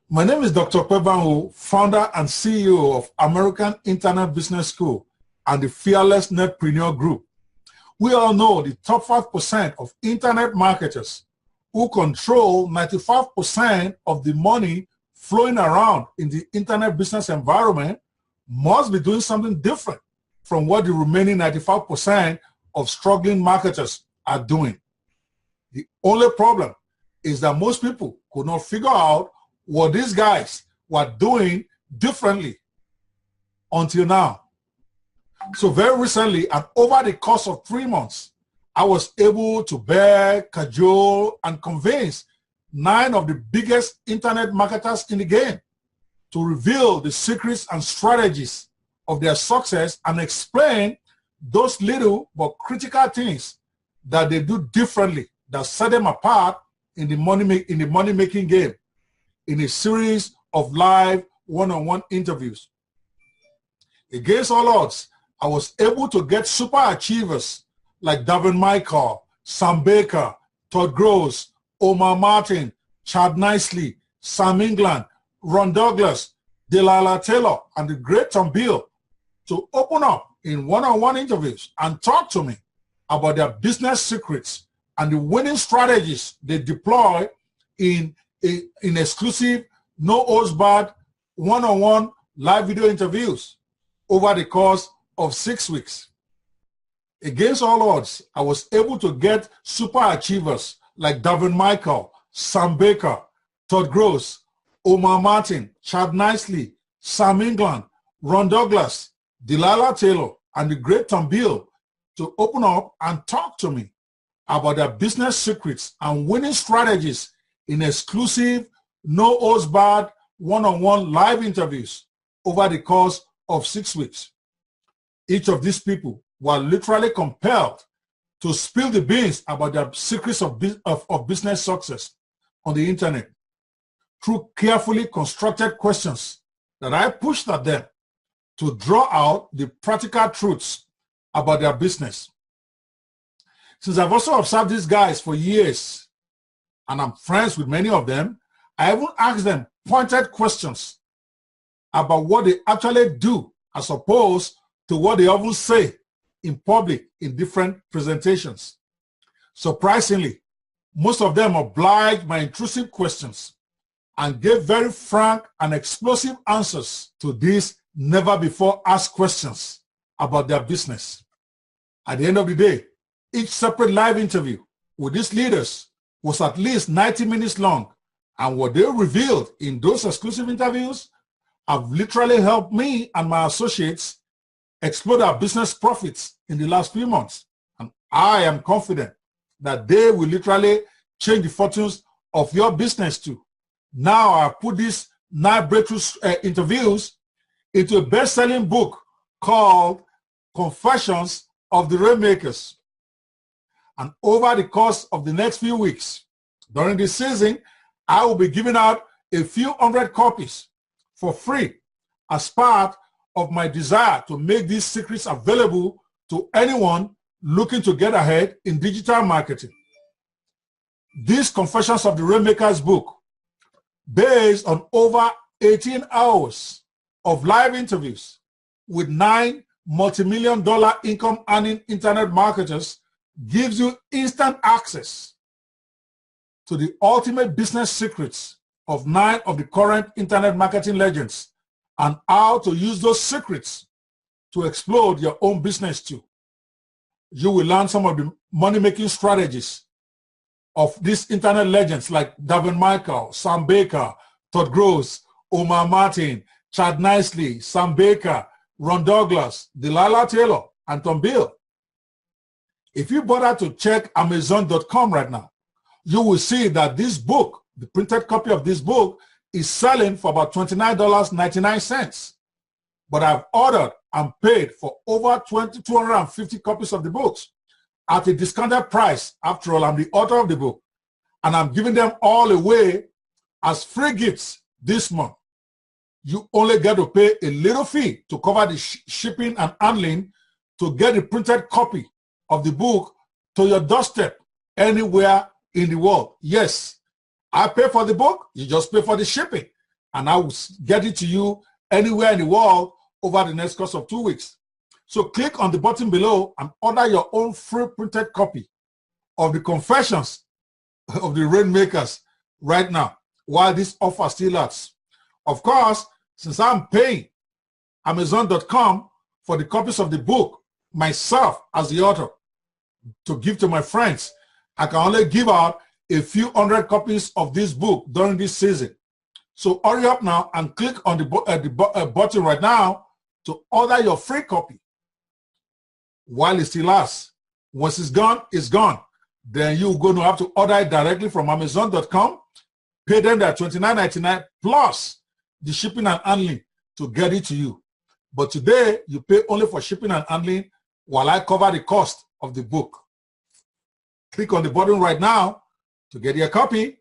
My name is Dr. Pebanhu, founder and CEO of American Internet Business School and the Fearless Netpreneur Group. We all know the top 5% of internet marketers who control 95% of the money flowing around in the internet business environment must be doing something different from what the remaining 95% of struggling marketers are doing. The only problem is that most people could not figure out what these guys were doing differently until now. So very recently, and over the course of 3 months, I was able to beg, cajole, and convince 9 of the biggest internet marketers in the game to reveal the secrets and strategies of their success and explain those little but critical things that they do differently that set them apart in the money-making game, in a series of live one-on-one interviews. Against all odds, I was able to get super achievers like Daven, Sam Bakker, Todd Gross, Omar Martin, Chad Nicely, Sam England, Ron Douglas, Delilah Taylor, and the great Beal to open up in one-on-one interviews and talk to me about their business secrets and the winning strategies they deploy in exclusive, no-holds-barred, one-on-one live video interviews over the course of 6 weeks. Against all odds, I was able to get super achievers like Daven, Sam Bakker, Todd Gross, Omar Martin, Chad Nicely, Sam England, Ron Douglas, Delilah Taylor, and the great Beal to open up and talk to me about their business secrets and winning strategies in exclusive, no-holds-barred, one-on-one live interviews over the course of 6 weeks. Each of these people were literally compelled to spill the beans about their secrets of business success on the internet through carefully constructed questions that I pushed at them to draw out the practical truths about their business. Since I've also observed these guys for years, and I'm friends with many of them, I even asked them pointed questions about what they actually do as opposed to what they often say in public in different presentations. Surprisingly, most of them obliged my intrusive questions and gave very frank and explosive answers to these never-before-asked questions about their business. At the end of the day, each separate live interview with these leaders was at least 90 minutes long, and what they revealed in those exclusive interviews have literally helped me and my associates explode our business profits in the last few months. And I am confident that they will literally change the fortunes of your business too. Now I put these 9 breakthrough interviews into a best-selling book called Confessions of the Rainmakers. And over the course of the next few weeks, during this season, I will be giving out a few hundred copies for free as part of my desire to make these secrets available to anyone looking to get ahead in digital marketing. This Confessions of the Rainmakers book, based on over 18 hours of live interviews with 9 multi-million-dollar income-earning internet marketers, gives you instant access to the ultimate business secrets of 9 of the current internet marketing legends and how to use those secrets to explode your own business too. You will learn some of the money-making strategies of these internet legends like Daven, Sam Bakker, Todd Gross, Omar Martin, Chad Nicely, Sam Bakker, Ron Douglas, Delilah Taylor, and Beal. If you bother to check Amazon.com right now, you will see that this book, the printed copy of this book, is selling for about $29.99. But I've ordered and paid for over 250 copies of the books at a discounted price. After all, I'm the author of the book, and I'm giving them all away as free gifts this month. You only get to pay a little fee to cover the shipping and handling to get the printed copy of the book to your doorstep anywhere in the world. Yes, I pay for the book, you just pay for the shipping. and I will get it to you anywhere in the world over the next course of 2 weeks. So click on the button below and order your own free printed copy of the Confessions of the Rainmakers right now while this offer still lasts. Of course, since I'm paying Amazon.com for the copies of the book myself as the author to give to my friends, I can only give out a few hundred copies of this book during this season. So hurry up now and click on the button right now to order your free copy while it still lasts. Once it's gone, it's gone. Then you're going to have to order it directly from Amazon.com, pay them that $29.99 plus the shipping and handling to get it to you. But today, you pay only for shipping and handling while I cover the cost of the book. Click on the button right now to get your copy